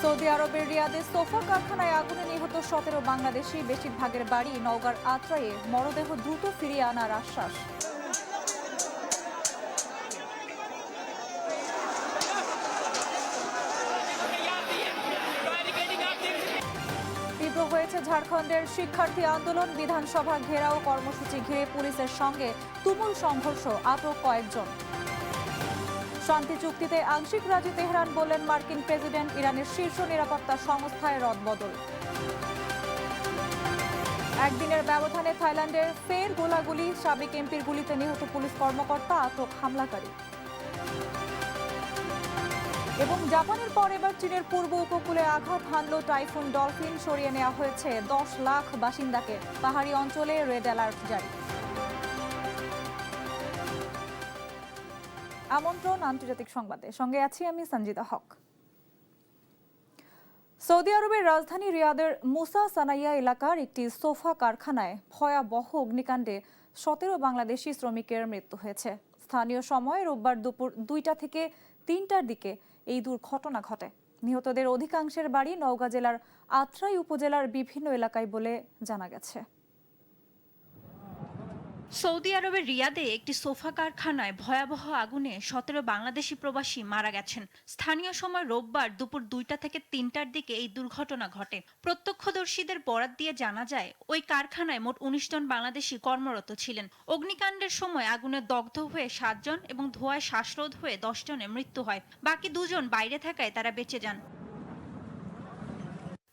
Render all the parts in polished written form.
Saudi আরবের রিয়াদে sofa কারখানায় আগুনে নিহত 17 বাংলাদেশি, বেশিরভাগের বাড়ি নওগাঁর আত্রাইয়ে। মরদেহ দ্রুত ফিরিয়ে আনার আশ্বাস। তীব্র হয়েছে ঝাড়খণ্ডের শিক্ষার্থী আন্দোলন। বিধানসভা ঘেরাও কর্মসূচি ঘিরে পুলিশের সঙ্গে তুমুল সংঘর্ষ, আটক কয়েকজন। শান্তি চুক্তিতে আংশিক রাজি তেহরান, বললেন মার্কিন প্রেসিডেন্ট। ইরানের শীর্ষ নিরাপত্তা সংস্থায় রদবদল। একদিনের ব্যবধানে থাইল্যান্ডের ফের গোলাগুলি, সাবেক এমপির গুলিতে নিহত পুলিশ কর্মকর্তা, আটক হামলাকারী। এবং জাপানের পর এবার চীনের পূর্ব উপকূলে আঘাত হানল টাইফুন ডলফিন। সরিয়ে নেওয়া হয়েছে 10 লাখ বাসিন্দাকে। পাহাড়ি অঞ্চলে রেড অ্যালার্ট জারি। আমন্ত্রণ আন্তর্জাতিক সংবাদে, সঙ্গে আছি আমি সঞ্জিদা হক। সৌদি আরবের রাজধানী রিয়াদের মুসা সানাইয়া এলাকার একটি সোফা কারখানায় ভয়াবহ অগ্নিকাণ্ডে 17 বাংলাদেশি শ্রমিকের মৃত্যু হয়েছে। স্থানীয় সময় রোববার দুপুর 2টা থেকে 3টার দিকে এই দুর্ঘটনা ঘটে। নিহতদের অধিকাংশের বাড়ি নওগাঁ জেলার আত্রাই উপজেলার বিভিন্ন এলাকায় বলে জানা গেছে। সৌদি আরবের রিয়াদে একটি সোফা কারখানায় ভয়াবহ আগুনে 17 বাংলাদেশি প্রবাসী মারা গেছেন। স্থানীয় সময় রোববার দুপুর 2টা থেকে 3টার দিকে এই দুর্ঘটনা ঘটে। প্রত্যক্ষদর্শীদের বরাত দিয়ে জানা যায়, ওই কারখানায় মোট 19 জন বাংলাদেশি কর্মরত ছিলেন। অগ্নিকাণ্ডের সময় আগুনে দগ্ধ হয়ে 7 জন এবং ধোঁয়ায় শ্বাসরোধ হয়ে 10 জনের মৃত্যু হয়। বাকি 2 জন বাইরে থাকায় তারা বেঁচে যান।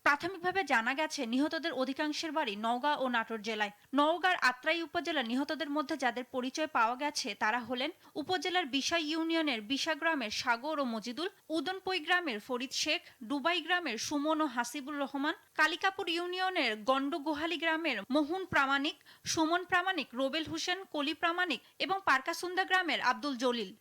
প্রাথমিকভাবে জানা গেছে, নিহতদের অধিকাংশের বাড়ি নওগাঁ ও নাটোর জেলায়। নওগাঁর আত্রাই উপজেলার নিহতদের মধ্যে যাদের পরিচয় পাওয়া গেছে তারা হলেন উপজেলার বিশা ইউনিয়নের বিশা গ্রামের সাগর ও মজিদুল, উদনপই গ্রামের ফরিদ শেখ, ডুবাই গ্রামের সুমন ও হাসিবুর রহমান, কালিকাপুর ইউনিয়নের গন্ডগোহালি গ্রামের মোহন প্রামাণিক, সুমন প্রামাণিক, রোবেল হোসেন, কলি প্রামাণিক এবং পারকাসুন্দা গ্রামের আব্দুল জলিল।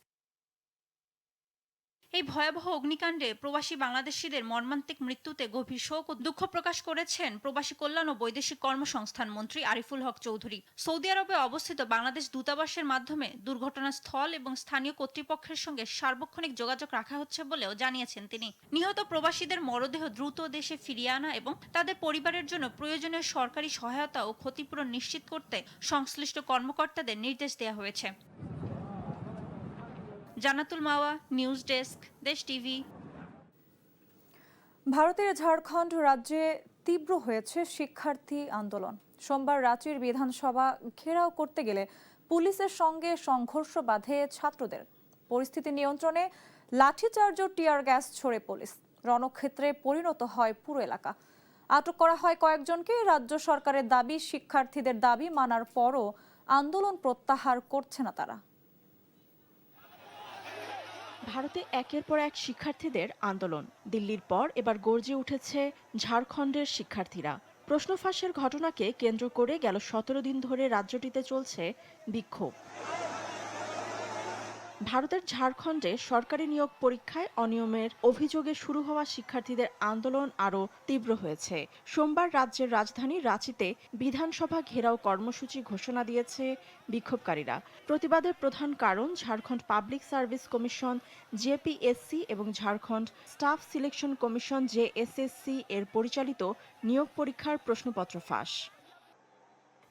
এই ভয়াবহ অগ্নিকাণ্ডে প্রবাসী বাংলাদেশিদের মর্মান্তিক মৃত্যুতে গভীর শোক ও দুঃখ প্রকাশ করেছেন প্রবাসী কল্যাণ ও বৈদেশিক কর্মসংস্থান মন্ত্রী আরিফুল হক চৌধুরী। সৌদি আরবে অবস্থিত বাংলাদেশ দূতাবাসের মাধ্যমে দুর্ঘটনাস্থল এবং স্থানীয় কর্তৃপক্ষের সঙ্গে সার্বক্ষণিক যোগাযোগ রাখা হচ্ছে বলেও জানিয়েছেন তিনি। নিহত প্রবাসীদের মরদেহ দ্রুত দেশে ফিরিয়ে আনা এবং তাদের পরিবারের জন্য প্রয়োজনীয় সরকারি সহায়তা ও ক্ষতিপূরণ নিশ্চিত করতে সংশ্লিষ্ট কর্মকর্তাদের নির্দেশ দেওয়া হয়েছে। জানাতুল মাওয়া, নিউজ ডেস্ক, দেশ টিভি। ভারতের ঝাড়খণ্ড রাজ্যে তীব্র হয়েছে শিক্ষার্থী আন্দোলন। সোমবার রাঁচির বিধানসভা ঘেরাও করতে গেলে পুলিশের সঙ্গে সংঘর্ষ বাধে ছাত্রদের। পরিস্থিতি নিয়ন্ত্রণে লাঠিচার্জ ও টিয়ার গ্যাস ছোড়ে পুলিশ। রণক্ষেত্রে পরিণত হয় পুরো এলাকা। আটক করা হয় কয়েকজনকে। রাজ্য সরকারের দাবি, শিক্ষার্থীদের দাবি মানার পরও আন্দোলন প্রত্যাহার করছে না তারা। ভারতে একের পর এক শিক্ষার্থীদের আন্দোলন। দিল্লির পর এবার গর্জে উঠেছে ঝাড়খণ্ডের শিক্ষার্থীরা। প্রশ্ন ফাঁসের ঘটনাকে কেন্দ্র করে গেল 17 দিন ধরে রাজ্যটিতে চলছে বিক্ষোভ। ভারতের ঝাড়খণ্ডে সরকারি নিয়োগ পরীক্ষায় অনিয়মের অভিযোগে শুরু হওয়া শিক্ষার্থীদের আন্দোলন আরও তীব্র হয়েছে। সোমবার রাজ্যের রাজধানী রাঁচিতে বিধানসভা ঘেরাও কর্মসূচি ঘোষণা দিয়েছে বিক্ষোভকারীরা। প্রতিবাদের প্রধান কারণ ঝাড়খণ্ড পাবলিক সার্ভিস কমিশন জেপিএসসি এবং ঝাড়খণ্ড স্টাফ সিলেকশন কমিশন জেএসএসসি এর পরিচালিত নিয়োগ পরীক্ষার প্রশ্নপত্র ফাঁস।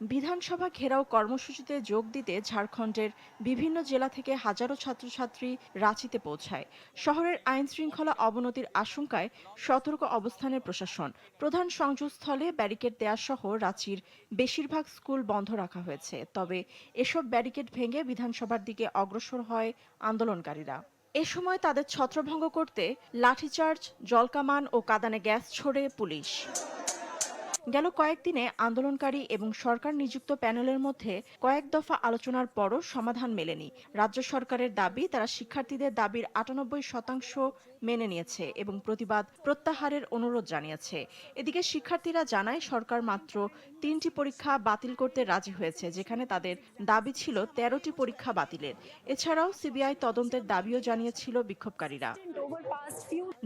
বিধানসভা ঘেরাও কর্মসূচিতে যোগ দিতে ঝাড়খণ্ডের বিভিন্ন জেলা থেকে হাজারো ছাত্রছাত্রী রাঁচিতে পৌঁছায়। শহরের আইন শৃঙ্খলা অবনতির আশঙ্কায় সতর্ক অবস্থানের প্রশাসন। প্রধান সংযোগস্থলে ব্যারিকেড দেয়া সহ রাঁচির বেশিরভাগ স্কুল বন্ধ রাখা হয়েছে। তবে এসব ব্যারিকেড ভেঙে বিধানসভার দিকে অগ্রসর হয় আন্দোলনকারীরা। এ সময় তাদের ছত্রভঙ্গ করতে লাঠিচার্জ, জলকামান ও কাঁদানে গ্যাস ছোড়ে পুলিশ। গেল কয়েকদিনে আন্দোলনকারী এবং সরকার নিযুক্ত প্যানেলের মধ্যে কয়েক দফা আলোচনার পরও সমাধান মেলেনি। রাজ্য সরকারের দাবি, তারা শিক্ষার্থীদের দাবির 98% মেনে নিয়েছে এবং প্রতিবাদ প্রত্যাহারের অনুরোধ জানিয়েছে। এদিকে শিক্ষার্থীরা জানায়, সরকার মাত্র 3টি পরীক্ষা বাতিল করতে রাজি হয়েছে, যেখানে তাদের দাবি ছিল 13টি পরীক্ষা বাতিলের। এছাড়াও সিবিআই তদন্তের দাবিও জানিয়েছিল বিক্ষোভকারীরা।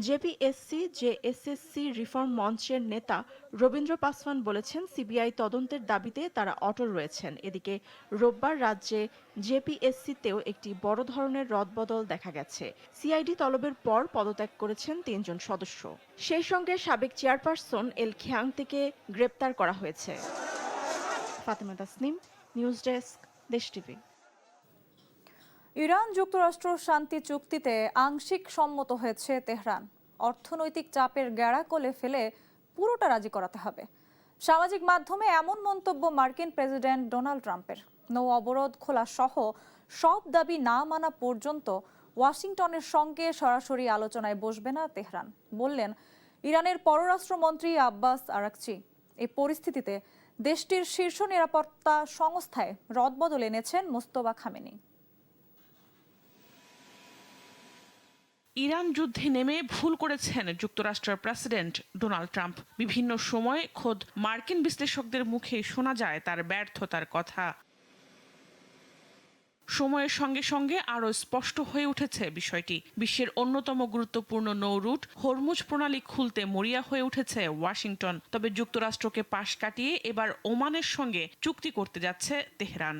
জেপিএসসি জেএসএসসি রিফর্ম মঞ্চের নেতা রবীন্দ্র পাসওয়ান বলেছেন, সিবিআই তদন্তের দাবিতে তারা অটল রয়েছেন। এদিকে রোববার রাজ্যে জেপিএসসিতেও একটি বড় ধরনের রদবদল দেখা গেছে। সিআইডি তলবের পর পদত্যাগ করেছেন ৩ জন সদস্য। সেই সঙ্গে সাবেক চেয়ারপারসন এল খিয়াং থেকে গ্রেপ্তার করা হয়েছে। ফাতেমা তাসনিম, নিউজ ডেস্ক, দেশ টিভি। ইরান যুক্তরাষ্ট্র শান্তি চুক্তিতে আংশিক সম্মত হয়েছে তেহরান। অর্থনৈতিক চাপের গ্যাড়াকলে ফেলে পুরোটা রাজি করাতে হবে। সামাজিক মাধ্যমে এমন মন্তব্য মার্কিন প্রেসিডেন্ট ডোনাল্ড ট্রাম্পের। নৌ অবরোধ খোলা সহ সব দাবি না মানা পর্যন্ত ওয়াশিংটনের সঙ্গে সরাসরি আলোচনায় বসবে না তেহরান, বললেন ইরানের পররাষ্ট্রমন্ত্রী আব্বাস আরাকচি। এই পরিস্থিতিতে দেশটির শীর্ষ নিরাপত্তা সংস্থায় রদবদল এনেছেন মোস্তফা খামেনি। ইরান যুদ্ধে নেমে ভুল করেছেন যুক্তরাষ্ট্রের প্রেসিডেন্ট ডোনাল্ড ট্রাম্প। বিভিন্ন সময় খোদ মার্কিন বিশ্লেষকদের মুখে শোনা যায় তার ব্যর্থতার কথা। সময়ের সঙ্গে সঙ্গে আরও স্পষ্ট হয়ে উঠেছে বিষয়টি। বিশ্বের অন্যতম গুরুত্বপূর্ণ নৌ রুট হরমুজ প্রণালী খুলতে মরিয়া হয়ে উঠেছে ওয়াশিংটন। তবে যুক্তরাষ্ট্রকে পাশ কাটিয়ে এবার ওমানের সঙ্গে চুক্তি করতে যাচ্ছে তেহরান।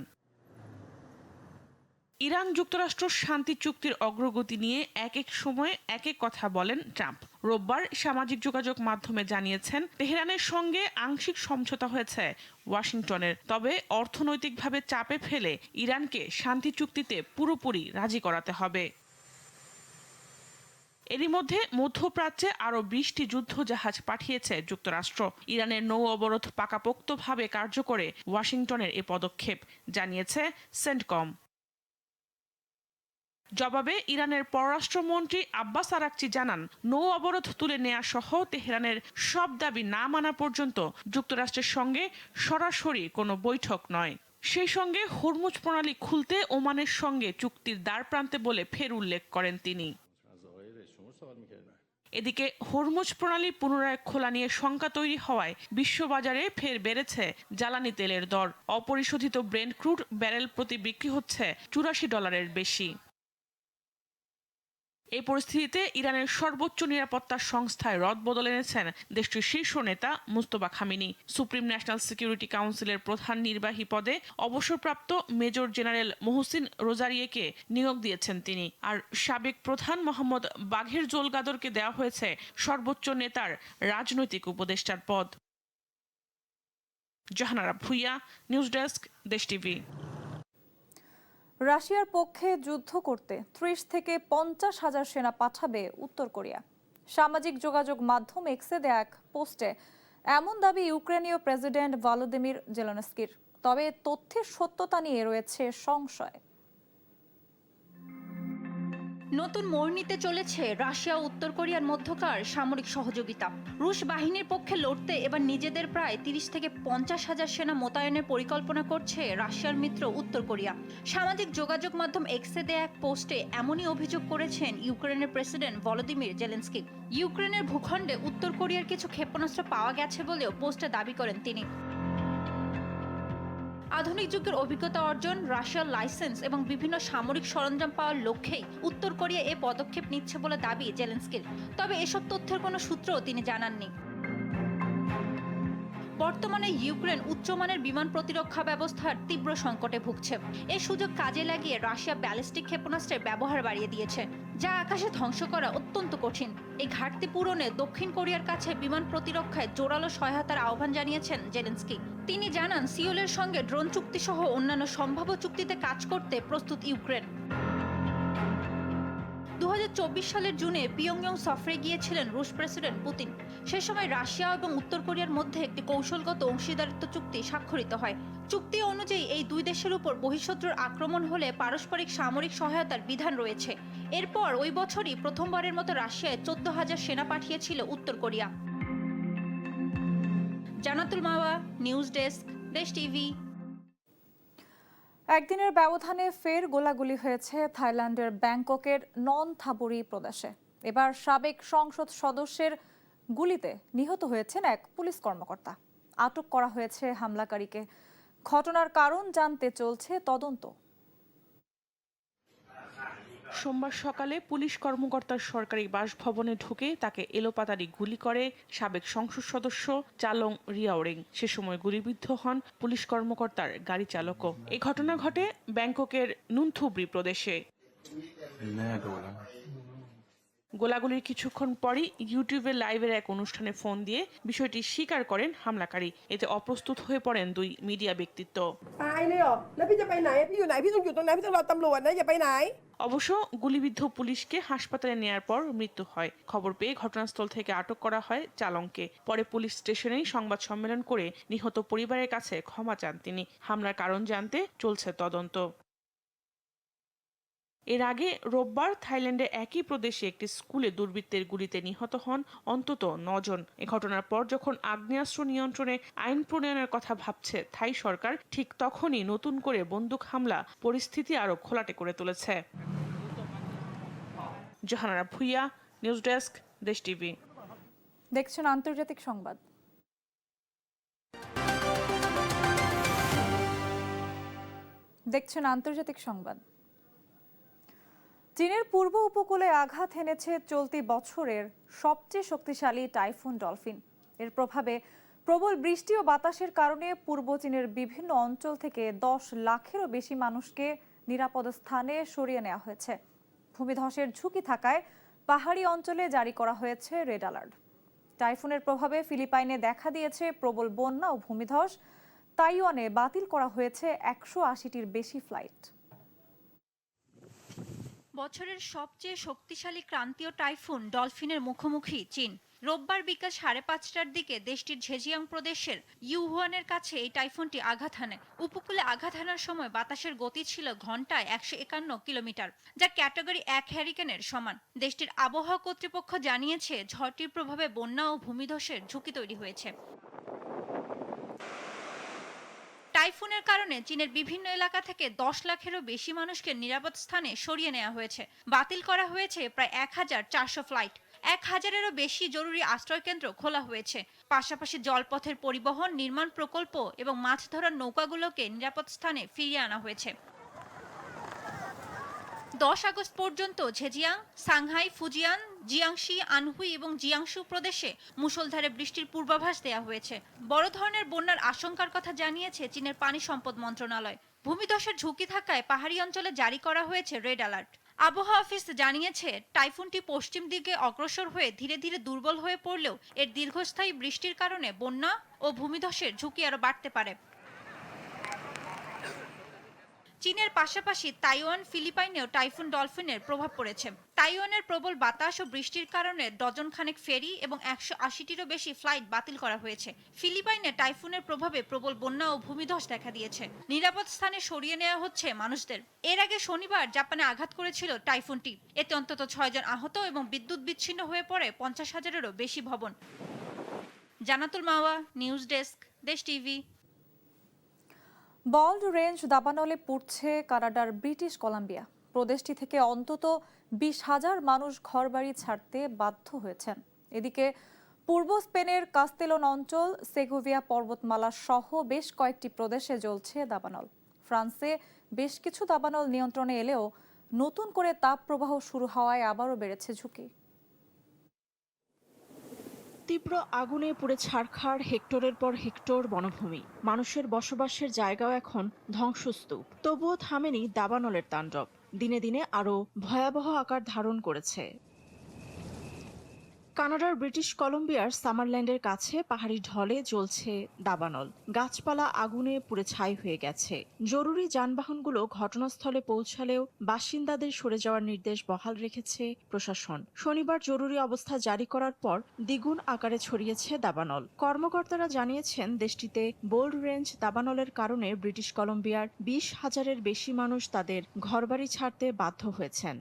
ইরান যুক্তরাষ্ট্র শান্তি চুক্তির অগ্রগতি নিয়ে এক এক সময় এক এক কথা বলেন ট্রাম্প। রোববার সামাজিক যোগাযোগ মাধ্যমে জানিয়েছেন, তেহরানের সঙ্গে আংশিক সমঝোতা হয়েছে ওয়াশিংটনের, তবে অর্থনৈতিকভাবে চাপে ফেলে ইরানকে শান্তি চুক্তিতে পুরোপুরি রাজি করাতে হবে। এরই মধ্যে মধ্যপ্রাচ্যে আরও 20টি যুদ্ধ জাহাজ পাঠিয়েছে যুক্তরাষ্ট্র। ইরানের নৌ অবরোধ পাকাপোক্তভাবে কার্যকরে ওয়াশিংটনের এ পদক্ষেপ, জানিয়েছে সেন্টকম। জবাবে ইরানের পররাষ্ট্রমন্ত্রী আব্বাস আরাকচি জানান, নৌ অবরোধ তুলে নেওয়া সহ তেহরানের সব দাবি না মানা পর্যন্ত যুক্তরাষ্ট্রের সঙ্গে সরাসরি কোনো বৈঠক নয়। সেই সঙ্গে হরমুজ প্রণালী খুলতে ওমানের সঙ্গে চুক্তির দ্বারপ্রান্তে বলে ফের উল্লেখ করেন তিনি। এদিকে হরমুজ প্রণালী পুনরায় খোলা নিয়ে শঙ্কা তৈরি হওয়ায় বিশ্ববাজারে ফের বেড়েছে জ্বালানি তেলের দর। অপরিশোধিত ব্রেন্ট ক্রুড ব্যারেল প্রতি বিক্রি হচ্ছে $84 বেশি। এই পরিস্থিতিতে ইরানের সর্বোচ্চ নিরাপত্তা সংস্থায় রদবদল এনেছেন দেশটির শীর্ষ নেতা Mostafa Khamenei. Supreme national security কাউন্সিলের প্রধান নির্বাহী পদে অবসরপ্রাপ্ত মেজর জেনারেল মোহসিন রোজারিয়েকে নিয়োগ দিয়েছেন তিনি। আর সাবেক প্রধান মোহাম্মদ বাঘের জোলগাদরকে দেওয়া হয়েছে সর্বোচ্চ নেতার রাজনৈতিক উপদেষ্টার পদ। জাহানারা ভুইয়া, নিউজ ডেস্ক, দেশ টিভি। রাশিয়ার পক্ষে যুদ্ধ করতে 30 থেকে 50 হাজার সেনা পাঠাবে উত্তর কোরিয়া। সামাজিক যোগাযোগ মাধ্যম এক্সে দেয়া এক পোস্টে এমন দাবি ইউক্রেনীয় প্রেসিডেন্ট ভলোদিমির জেলেনস্কির। তবে তথ্যের সত্যতা নিয়ে রয়েছে সংশয়। নতুন মোড় নিতে চলেছে রাশিয়া ও উত্তর কোরিয়ার মধ্যকার সামরিক সহযোগিতা। রুশ বাহিনীর পক্ষে লড়তে এবার নিজেদের প্রায় 30 থেকে 50 হাজার সেনা মোতায়েনের পরিকল্পনা করছে রাশিয়ার মিত্র উত্তর কোরিয়া। সামাজিক যোগাযোগ মাধ্যম এক্সে দেয়া এক পোস্টে এমনই অভিযোগ করেছেন ইউক্রেনের প্রেসিডেন্ট ভলোদিমির জেলেনস্কি। ইউক্রেনের ভূখণ্ডে উত্তর কোরিয়ার কিছু ক্ষেপণাস্ত্র পাওয়া গেছে বলেও পোস্টে দাবি করেন তিনি। আধুনিক যুগের অভিজ্ঞতা অর্জন, রাশিয়ার লাইসেন্স এবং বিভিন্ন সামরিক সরঞ্জাম পাওয়ার লক্ষ্যেই উত্তর কোরিয়া এ পদক্ষেপ নিচ্ছে বলে দাবি জেলেনস্কির। তবে এসব তথ্যের কোনো সূত্রও তিনি জানাননি। বর্তমানে ইউক্রেন উচ্চমানের বিমান প্রতিরক্ষা ব্যবস্থার তীব্র সংকটে ভুগছে। এই সুযোগ কাজে লাগিয়ে রাশিয়া ব্যালিস্টিক ক্ষেপণাস্ত্রের ব্যবহার বাড়িয়ে দিয়েছে, যা আকাশে ধ্বংস করা অত্যন্ত কঠিন। এই ঘাটতি পূরণে দক্ষিণ কোরিয়ার কাছে বিমান প্রতিরক্ষায় জোরালো সহায়তার আহ্বান জানিয়েছেন জেলেনস্কি। তিনি জানান, সিওলের সঙ্গে ড্রোন চুক্তি সহ অন্যান্য সম্ভাব্য চুক্তিতে কাজ করতে প্রস্তুত ইউক্রেন। 2024 সালের জুনে পিয়ংইয়ং সফরে গিয়েছিলেন রুশ প্রেসিডেন্ট পুতিন। সে সময় রাশিয়া এবং উত্তর কোরিয়ার মধ্যে একটি কৌশলগত অংশীদারিত্ব চুক্তি স্বাক্ষরিত হয়। চুক্তি অনুযায়ী এই দুই দেশের উপর বহিঃশত্রুর আক্রমণ হলে পারস্পরিক সামরিক সহায়তার বিধান রয়েছে। এরপর ওই বছরই প্রথমবারের মতো রাশিয়ায় 14,000 সেনা পাঠিয়েছিল উত্তর কোরিয়া। জানাতুল মাওয়া, নিউজ ডেস্ক, দেশ টিভি। একদিনের ব্যবধানে ফের গোলাগুলি হয়েছে থাইল্যান্ডের ব্যাংককের ননথাবুরি প্রদেশে। এবার সাবেক সংসদ সদস্যের গুলিতে নিহত হয়েছেন এক পুলিশ কর্মকর্তা। আটক করা হয়েছে হামলাকারীকে। ঘটনার কারণ জানতে চলছে তদন্ত। সোমবার সকালে পুলিশ কর্মকর্তার সরকারি বাসভবনে ঢুকে তাকে এলোপাতাড়ি গুলি করে সাবেক সংসদ সদস্য চালং রিয়াওরিং। সে সময় গুলিবিদ্ধ হন পুলিশ কর্মকর্তার গাড়ি চালকও। এই ঘটনা ঘটে ব্যাংককের নুনথুব্রি প্রদেশে। গোলাগুলির কিছুক্ষণ পরই ইউটিউবে লাইভের এক অনুষ্ঠানে ফোন দিয়ে বিষয়টি স্বীকার করেন হামলাকারী। এতে অপ্রস্তুত হয়ে পড়েন দুই মিডিয়া ব্যক্তিত্ব। ตายเลยเหรอแล้วพี่จะไปไหนพี่อยู่ไหนพี่ต้องอยู่ตรงไหนพี่ต้องรอตำรวจนะอย่าไปไหน অবশ্য গুলিবিদ্ধ পুলিশকে হাসপাতালে নেয়ার পর মৃত্যু হয়। খবর পেয়ে ঘটনাস্থল থেকে আটক করা হয় চালংকে। পরে পুলিশ স্টেশনেই সংবাদ সম্মেলন করে নিহত পরিবারের কাছে ক্ষমা চান তিনি। হামলার কারণ জানতে চলছে তদন্ত। এর আগে রোববার থাইল্যান্ডে একই প্রদেশে একটি স্কুলে দুর্বৃত্তের গুলিতে নিহত হন অন্তত 9 জন। এ ঘটনার পর যখন আগ্নেয়াস্ত্র নিয়ন্ত্রণে আইন প্রণয়নের কথা ভাবছে থাই সরকার, ঠিক তখনই নতুন করে বন্দুক হামলা পরিস্থিতি আরো ঘোলাটে করে তুলেছে। জাহানারা ভুইয়া, নিউজ ডেস্ক, দেশ টিভি। দেখছেন আন্তর্জাতিক সংবাদ। চীনের পূর্ব উপকূলে আঘাত এনেছে চলতি বছরের সবচেয়ে শক্তিশালী টাইফুন ডলফিন। এর প্রভাবে প্রবল বৃষ্টি ও বাতাসের কারণে পূর্ব চীনের বিভিন্ন অঞ্চল থেকে 10 লাখেরও বেশি মানুষকে নিরাপদ স্থানে সরিয়ে নেওয়া হয়েছে। ভূমিধসের ঝুঁকি থাকায় পাহাড়ি অঞ্চলে জারি করা হয়েছে রেড অ্যালার্ট। টাইফুনের প্রভাবে ফিলিপাইনে দেখা দিয়েছে প্রবল বন্যা ও ভূমিধস। তাইওয়ানে বাতিল করা হয়েছে 180টির বেশি ফ্লাইট। বছরের সবচেয়ে শক্তিশালী ক্রান্তীয় টাইফুন ডলফিনের মুখোমুখি চীন। রোববার বিকাল 5:30টার দিকে দেশটির ঝেজিয়াং প্রদেশের ইউহুয়ানের কাছে এই টাইফুনটি আঘাত হানে। উপকূলে আঘাত হানার সময় বাতাসের গতি ছিল ঘন্টায় 151 কিলোমিটার, যা ক্যাটাগরি 1 হ্যারিকেনের সমান। দেশটির আবহাওয়া কর্তৃপক্ষ জানিয়েছে ঝড়টির প্রভাবে বন্যা ও ভূমিধসের ঝুঁকি তৈরি হয়েছে। টাইফুনের কারণে চীনের বিভিন্ন এলাকা থেকে 10 লাখেরও বেশি মানুষকে নিরাপদ স্থানে সরিয়ে নেওয়া হয়েছে। বাতিল করা হয়েছে প্রায় 1400 ফ্লাইট। 1000-এরও বেশি জরুরি আশ্রয়কেন্দ্র খোলা হয়েছে। পাশাপাশি জলপথের পরিবহন, নির্মাণ প্রকল্প এবং মাছ ধরার নৌকাগুলোকে নিরাপদ স্থানে ফিরিয়ে আনা হয়েছে। 10 আগস্ট পর্যন্ত Zhejiang, Shanghai, Fujian, Jiangxi, Anhui এবং জিয়াংশু প্রদেশে মুষলধারে বৃষ্টির পূর্বাভাস দেওয়া হয়েছে। বড় ধরনের বন্যার আশঙ্কার কথা জানিয়েছে চীনের পানি সম্পদ মন্ত্রণালয়। ভূমিধসের ঝুঁকি থাকায় পাহাড়ি অঞ্চলে জারি করা হয়েছে রেড অ্যালার্ট। আবহাওয়া অফিস জানিয়েছে টাইফুনটি পশ্চিম দিকে অগ্রসর হয়ে ধীরে ধীরে দুর্বল হয়ে পড়লেও এর দীর্ঘস্থায়ী বৃষ্টির কারণে বন্যা ও ভূমিধসের ঝুঁকি আরো বাড়তে পারে। চীনের পাশাপাশি তাইওয়ান, ফিলিপাইনেও টাইফুন ডলফিনের প্রভাব পড়েছে। তাইওয়ানের প্রবল বাতাস ও বৃষ্টির কারণে ডজন খানেক ফেরি এবং 180টিরও বেশি ফ্লাইট বাতিল করা হয়েছে। ফিলিপাইনে টাইফুনের প্রভাবে প্রবল বন্যা ও ভূমিধস দেখা দিয়েছে। নিরাপদ স্থানে সরিয়ে নেওয়া হচ্ছে মানুষদের। এর আগে শনিবার জাপানে আঘাত করেছিল টাইফুনটি। এতে অন্তত 6 জন আহত এবং বিদ্যুৎ বিচ্ছিন্ন হয়ে পড়ে 50,000-এরও বেশি ভবন। জানাতুল মাওয়া, নিউজ ডেস্ক, দেশ টিভি। বল্ড রেঞ্জ দাবানলে পড়ছে কানাডার ব্রিটিশ কলাম্বিয়া। প্রদেশটি থেকে অন্তত 20,000 মানুষ ঘরবাড়ি ছাড়তে বাধ্য হয়েছেন। এদিকে পূর্ব স্পেনের কাস্তেলন অঞ্চল, সেগোভিয়া পর্বতমালা সহ বেশ কয়েকটি প্রদেশে জ্বলছে দাবানল। ফ্রান্সে বেশ কিছু দাবানল নিয়ন্ত্রণে এলেও নতুন করে তাপপ্রবাহ শুরু হওয়ায় আবারও বেড়েছে ঝুঁকি। তীব্র আগুনে পুড়ে ছারখার হেক্টরের পর হেক্টর বনভূমি। মানুষের বসবাসের জায়গাও এখন ধ্বংসস্তূপ। তবুও থামেনি দাবানলের তাণ্ডব। দিনে দিনে আরও ভয়াবহ আকার ধারণ করেছে। কানাডার ব্রিটিশ কলম্বিয়ার সামারল্যান্ডের কাছে পাহাড়ি ঢলে জ্বলছে দাবানল। গাছপালা আগুনে পুড়ে ছাই হয়ে গেছে। জরুরি যানবাহনগুলো ঘটনাস্থলে পৌঁছালেও বাসিন্দাদের সরে যাওয়ার নির্দেশ বহাল রেখেছে প্রশাসন। শনিবার জরুরি অবস্থা জারি করার পর দ্বিগুণ আকারে ছড়িয়েছে দাবানল। কর্মকর্তারা জানিয়েছেন দেশটিতে বোল্ড রেঞ্জ দাবানলের কারণে ব্রিটিশ কলম্বিয়ার 20,000-এর বেশি মানুষ তাদের ঘরবাড়ি ছাড়তে বাধ্য হয়েছেন।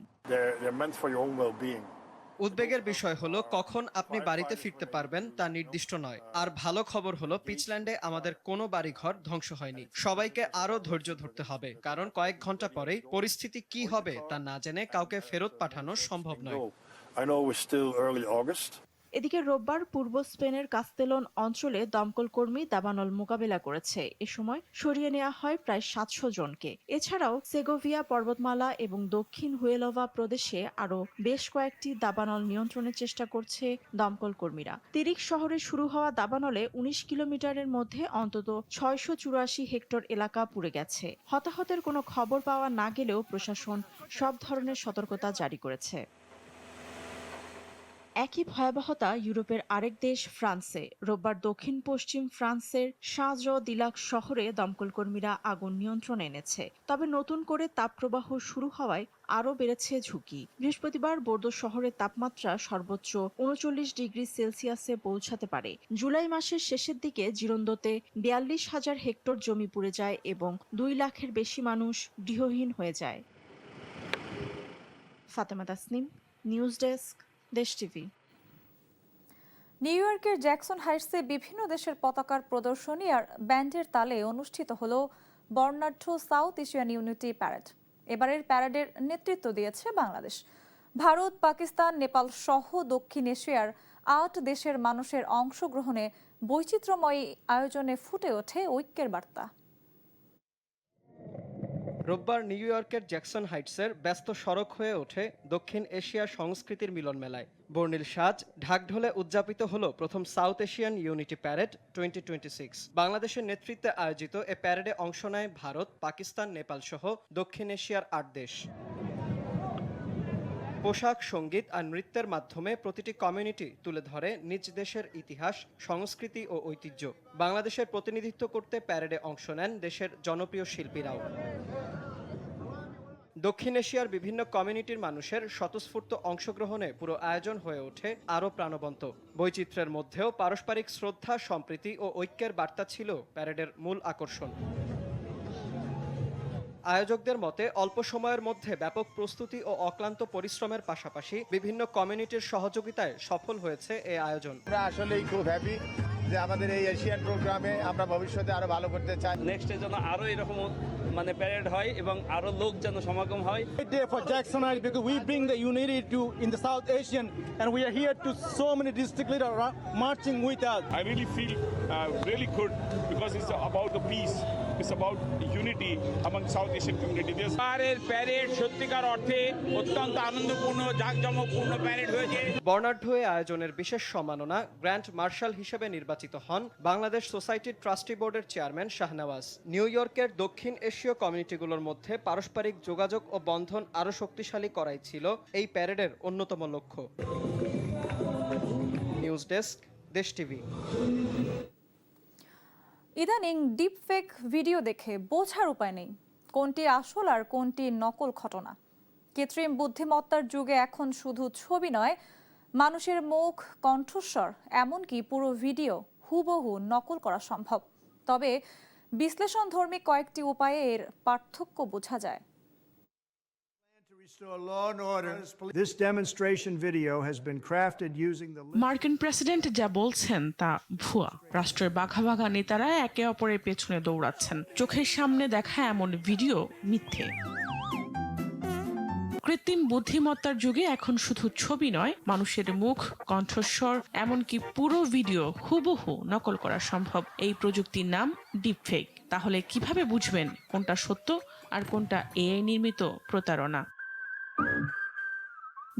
উদ্বেগের বিষয় হলো কখন আপনি বাড়িতে ফিরতে পারবেন তা নির্দিষ্ট নয়। আর ভালো খবর হলো পিচল্যান্ডে আমাদের কোনো বাড়িঘর ধ্বংস হয়নি। সবাইকে আরো ধৈর্য ধরতে হবে, কারণ কয়েক ঘন্টা পরেই পরিস্থিতি কি হবে তা না জেনে কাউকে ফেরত পাঠানো সম্ভব নয়। এদিকে রোববার পূর্ব স্পেনের কাস্তেলন অঞ্চলে দমকল কর্মী দাবানল মোকাবেলা করেছে। এ সময় সরিয়ে নেওয়া হয় প্রায় 700 জনকে। এছাড়াও সেগোভিয়া পর্বতমালা এবং দক্ষিণ হুয়েলোভা প্রদেশে আরও বেশ কয়েকটি দাবানল নিয়ন্ত্রণের চেষ্টা করছে দমকল কর্মীরা। তিরিক শহরে শুরু হওয়া দাবানলে 19 কিলোমিটারের মধ্যে অন্তত 684 হেক্টর এলাকা পুড়ে গেছে। হতাহতের কোনো খবর পাওয়া না গেলেও প্রশাসন সব ধরনের সতর্কতা জারি করেছে। একই ভয়াবহতা ইউরোপের আরেক দেশ ফ্রান্সে। রোববার দক্ষিণ পশ্চিম ফ্রান্সের শাঁ-দিলাক শহরে দমকল কর্মীরা আগুন নিয়ন্ত্রণে এনেছে। তবে নতুন করে তাপপ্রবাহ শুরু হওয়ায় আরও বেড়েছে ঝুঁকি। বৃহস্পতিবার বোর্দো শহরের তাপমাত্রা সর্বোচ্চ 39 ডিগ্রি সেলসিয়াসে পৌঁছাতে পারে। জুলাই মাসের শেষের দিকে জিরোন্দোতে 42,000 হেক্টর জমি পুড়ে যায় এবং 2 লাখের বেশি মানুষ গৃহহীন হয়ে যায়। ফাতেমা তাসনিম, নিউজ ডেস্ক, দেশ টিভি। নিউ ইয়র্কের জ্যাকসন হাইটসে বিভিন্ন দেশের পতাকার প্রদর্শনী আর ব্যান্ডের তালে অনুষ্ঠিত হলো বর্ণাঢ্য সাউথ এশিয়ান ইউনিটি প্যারেড। এবারের প্যারেডের নেতৃত্ব দিয়েছে বাংলাদেশ। ভারত, পাকিস্তান, নেপাল সহ দক্ষিণ এশিয়ার 8 দেশের মানুষের অংশগ্রহণে বৈচিত্র্যময় আয়োজনে ফুটে ওঠে ঐক্যের বার্তা। রোববার নিউ ইয়র্কের জ্যাকসন হাইটসের ব্যস্ত সড়ক হয়ে ওঠে দক্ষিণ এশিয়ার সংস্কৃতির মিলন মেলায়। বর্ণিল সাজ, ঢাকঢোলে উদযাপিত হলো প্রথম সাউথ এশিয়ান ইউনিটি প্যারেড 2026। বাংলাদেশের নেতৃত্বে আয়োজিত এ প্যারেডে অংশ নেয় ভারত, পাকিস্তান, নেপাল সহ দক্ষিণ এশিয়ার 8 দেশ। পোশাক, সঙ্গীত আর নৃত্যের মাধ্যমে প্রতিটি কমিউনিটি তুলে ধরে নিজ দেশের ইতিহাস, সংস্কৃতি ও ঐতিহ্য। বাংলাদেশের প্রতিনিধিত্ব করতে প্যারেডে অংশ নেন দেশের জনপ্রিয় শিল্পীরাও। দক্ষিণ এশিয়ার বিভিন্ন কমিউনিটির মানুষের স্বতঃস্ফূর্ত অংশগ্রহণে পুরো আয়োজন হয়ে ওঠে আরও প্রাণবন্ত। বৈচিত্র্যের মধ্যেও পারস্পরিক শ্রদ্ধা, সম্প্রীতি ও ঐক্যের বার্তা ছিল প্যারেডের মূল আকর্ষণ। আয়োজকদের মতে অল্প সময়ের মধ্যে ব্যাপক প্রস্তুতি ও অক্লান্ত পরিশ্রমের পাশাপাশি বিভিন্ন কমিউনিটির সহযোগিতায় সফল হয়েছে এই আয়োজন। আমরা আসলেই খুব হ্যাপি যে আমাদের এই এশিয়ান প্রোগ্রামে আমরা ভবিষ্যতে আরো ভালো করতে চাই। নেক্সটে যেন আরো এরকম প্যারেড হয় এবং আরো লোক যেন সমাগম হয়। Day for Jackson Heights because we bring the unity to in the South Asian and we are here to so many district leaders marching with us. I really feel really good because it's about the peace. It's about unity among South Asian community. Parade সত্যিকার অর্থে অত্যন্ত আনন্দপূর্ণ, জাঁকজমকপূর্ণ parade হয়েছে। বর্ণাঢ্য এই আয়োজনের বিশেষ সম্মাননা গ্র্যান্ড মার্শাল হিসেবে নির্বাচিত হন বাংলাদেশ সোসাইটির ট্রাস্টি বোর্ডের চেয়ারম্যান শাহনওয়াজ। নিউ ইয়র্কের দক্ষিণ এশীয় কমিউনিটিগুলোর মধ্যে পারস্পরিক যোগাযোগ ও বন্ধন আরও শক্তিশালী করাই ছিল এই প্যারেডের অন্যতম লক্ষ্য। নিউজ ডেস্ক, দেশ টিভি। ইদানিং ডিপফেক ভিডিও দেখে বোঝার উপায় নেই কোনটি আসল আর কোনটি নকল ঘটনা। কৃত্রিম বুদ্ধিমত্তার যুগে এখন শুধু ছবি নয়, মানুষের মুখ, কণ্ঠস্বর, এমনকি পুরো ভিডিও হুবহু নকল করা সম্ভব। তবে বিশ্লেষণধর্মী কয়েকটি উপায়ে এর পার্থক্য বোঝা যায়। This demonstration video has been crafted using the মার্কিন প্রেসিডেন্ট যা বলছেন তা ভুয়া। রাষ্ট্রের বাঘা বাঘা নেতারা একে অপরের পেছনে দৌড়াচ্ছেন। চোখের সামনে দেখা এমন ভিডিও মিথ্যে। কৃত্রিম বুদ্ধিমত্তার যুগে এখন শুধু ছবি নয়, মানুষের মুখ, কণ্ঠস্বর, এমনকি পুরো ভিডিও হুবহু নকল করা সম্ভব। এই প্রযুক্তির নাম ডিপফেক। তাহলে কিভাবে বুঝবেন কোনটা সত্য আর কোনটা এআই নির্মিত প্রতারণা?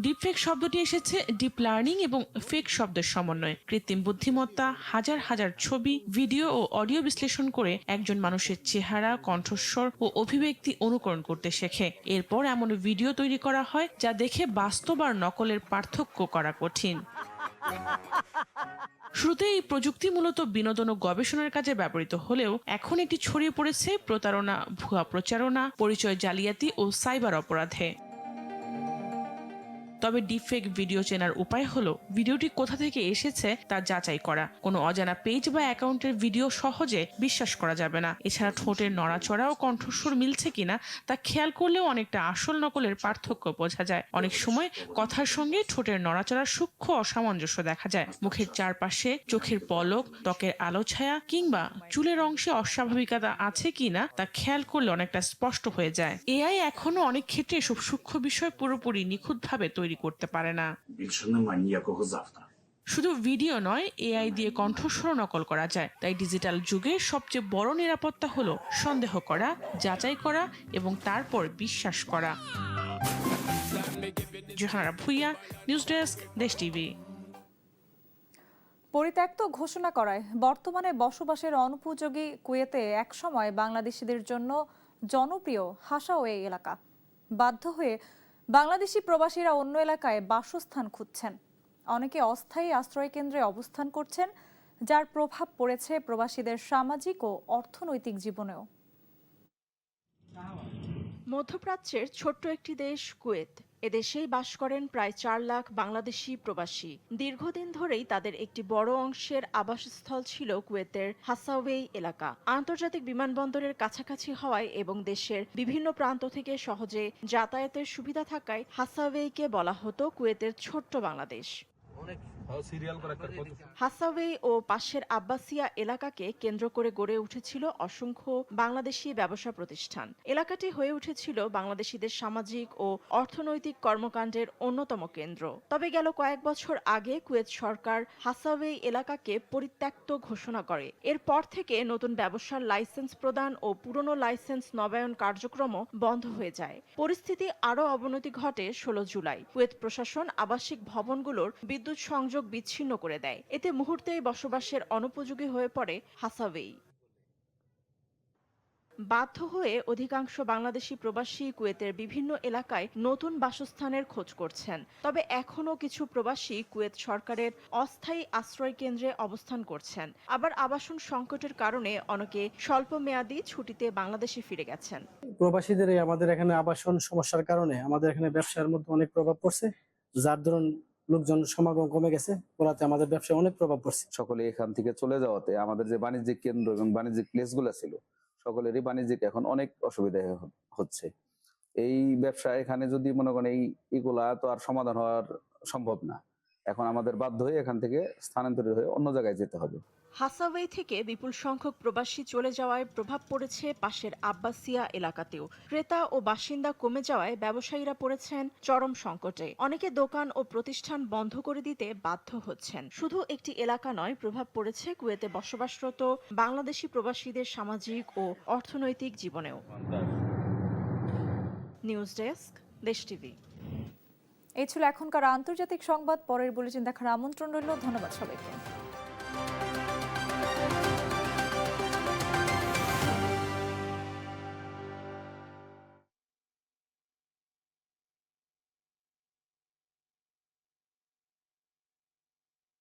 ডিপফেক শব্দটি এসেছে ডিপ লার্নিং এবং ফেক শব্দের সমন্বয়ে। কৃত্রিম বুদ্ধিমত্তা হাজার হাজার ছবি, ভিডিও ও অডিও বিশ্লেষণ করে একজন মানুষের চেহারা, কণ্ঠস্বর ও অভিব্যক্তি অনুকরণ করতে শেখে। এরপর এমন ভিডিও তৈরি করা হয় যা দেখে বাস্তব আর নকলের পার্থক্য করা কঠিন। শুরুতে এই প্রযুক্তি মূলত বিনোদন ও গবেষণার কাজে ব্যবহৃত হলেও এখন এটি ছড়িয়ে পড়েছে প্রতারণা, ভুয়া প্রচারণা, পরিচয় জালিয়াতি ও সাইবার অপরাধে। তবে ডিপফেক ভিডিও চেনার উপায় হলো ভিডিওটি কোথা থেকে এসেছে তা যাচাই করা। কোনো অজানা পেজ বা অ্যাকাউন্টের ভিডিও সহজে বিশ্বাস করা যাবে না। এছাড়া ঠোঁটের নড়াচড়া ও কণ্ঠস্বর মিলছে কিনা তা খেয়াল করলেও অনেকটা আসল নকলের পার্থক্য বোঝা যায়। অনেক সময় কথার সঙ্গে ঠোঁটের নড়াচড়ার সূক্ষ্ম অসামঞ্জস্য দেখা যায়। মুখের চারপাশে চোখের পলক, ত্বকের আলো ছায়া কিংবা চুলের অংশে অস্বাভাবিকতা আছে কিনা তা খেয়াল করলে অনেকটা স্পষ্ট হয়ে যায়। এআই এখনো অনেক ক্ষেত্রে এসব সূক্ষ্ম বিষয় পুরোপুরি নিখুঁতভাবে তৈরি করতে পারে না। শুধু ভিডিও নয়, এআই দিয়ে কণ্ঠস্বর নকল করা যায়। তাই ডিজিটাল যুগে সবচেয়ে বড় নিরাপত্তা হলো সন্দেহ করা, যাচাই করা এবং তারপর বিশ্বাস করা। জোহানারা ভুইয়া, নিউজ ডেস্ক, দেশ টিভি। পরিত্যক্ত ঘোষণা করায় বর্তমানে বসবাসের অনুপযোগী কুয়েতে একসময় বাংলাদেশিদের জন্য জনপ্রিয় হাসাওয়ে এলাকা। বাধ্য হয়ে বাংলাদেশি প্রবাসীরা অন্য এলাকায় বাসস্থান খুঁজছেন। অনেকে অস্থায়ী আশ্রয়কেন্দ্রে অবস্থান করছেন, যার প্রভাব পড়েছে প্রবাসীদের সামাজিক ও অর্থনৈতিক জীবনেও। মধ্যপ্রাচ্যের ছোট্ট একটি দেশ কুয়েত। এদেশেই বাস করেন প্রায় 4 লাখ বাংলাদেশি প্রবাসী। দীর্ঘদিন ধরেই তাদের একটি বড় অংশের আবাসস্থল ছিল কুয়েতের হাসাওয়েই এলাকা। আন্তর্জাতিক বিমানবন্দরের কাছাকাছি হওয়ায় এবং দেশের বিভিন্ন প্রান্ত থেকে সহজে যাতায়াতের সুবিধা থাকায় হাসাওয়েইকে বলা হতো কুয়েতের ছোট্ট বাংলাদেশ। হাসাওয়েই ও পাশের আব্বাসিয়া এলাকাকে কেন্দ্র করে গড়ে উঠেছিল অসংখ্য বাংলাদেশি ব্যবসা প্রতিষ্ঠান। এলাকাটি হয়ে উঠেছিল বাংলাদেশিদের সামাজিক ও অর্থনৈতিক কর্মকাণ্ডের অন্যতম কেন্দ্র। তবে গেল কয়েক বছর আগে কুয়েত সরকার হাসাওয়েই এলাকাকে পরিত্যক্ত ঘোষণা করে। এরপর থেকে নতুন ব্যবসার লাইসেন্স প্রদান ও পুরনো লাইসেন্স নবায়ন কার্যক্রমও বন্ধ হয়ে যায়। পরিস্থিতি আরও অবনতি ঘটে 16 জুলাই। কুয়েত প্রশাসন আবাসিক ভবনগুলোর বিদ্যুৎ সংযোগ বিচ্ছিন্ন করে দেয়। এতে মুহূর্তেই বসবাসের অনুপযোগী হয়ে পড়ে হাসাওয়েই। বাধ্য হয়ে অধিকাংশ বাংলাদেশি প্রবাসী কুয়েতের বিভিন্ন এলাকায় নতুন বাসস্থানের খোঁজ করছেন। তবে এখনও কিছু প্রবাসী কুয়েত সরকারের অস্থায়ী আশ্রয় কেন্দ্রে অবস্থান করছেন। আবার আবাসন সংকটের কারণে অনেকে স্বল্প মেয়াদী ছুটিতে বাংলাদেশে ফিরে গেছেন। প্রবাসীদের আমাদের এখানে আবাসন সমস্যার কারণে আমাদের এখানে ব্যবসার মধ্যে অনেক প্রভাব পড়ছে, যার ধরুন লোকজন সমাগম কমে গেছে, ফলাতে আমাদের ব্যবসায় অনেক প্রভাব পড়ছে। সকলে এখান থেকে চলে যাওয়াতে আমাদের যে বাণিজ্যিক কেন্দ্র এবং বাণিজ্যিক প্লেসগুলো ছিল, সকলেরই বাণিজ্যিক এখন অনেক অসুবিধা হচ্ছে। এই ব্যবসা এখানে যদি মনে করেন এইগুলা তো আর সমাধান হওয়ার সম্ভব না। এখন আমাদের বাধ্য হয়ে এখান থেকে স্থানান্তরিত হয়ে অন্য জায়গায় যেতে হবে। হাসাওয়েই থেকে বিপুল সংখ্যক প্রবাসী চলে যাওয়ায় প্রভাব পড়েছে পাশের আব্বাসিয়া এলাকাতেও। ক্রেতা ও বাসিন্দা কমে যাওয়ায় ব্যবসায়ীরা পড়েছেন চরম সংকটে। অনেকে দোকান ও প্রতিষ্ঠান বন্ধ করে দিতে বাধ্য হচ্ছেন। শুধু একটি এলাকা নয়, প্রভাব পড়েছে কুয়েতে বসবাসরত বাংলাদেশি প্রবাসীদের সামাজিক ও অর্থনৈতিক জীবনেও। নিউজ ডেস্ক, দেশ টিভি। এই ছিল এখনকার আন্তর্জাতিক সংবাদ। পরের বুলেটিন দেখার আমন্ত্রণ রইল। ধন্যবাদ সবাইকে।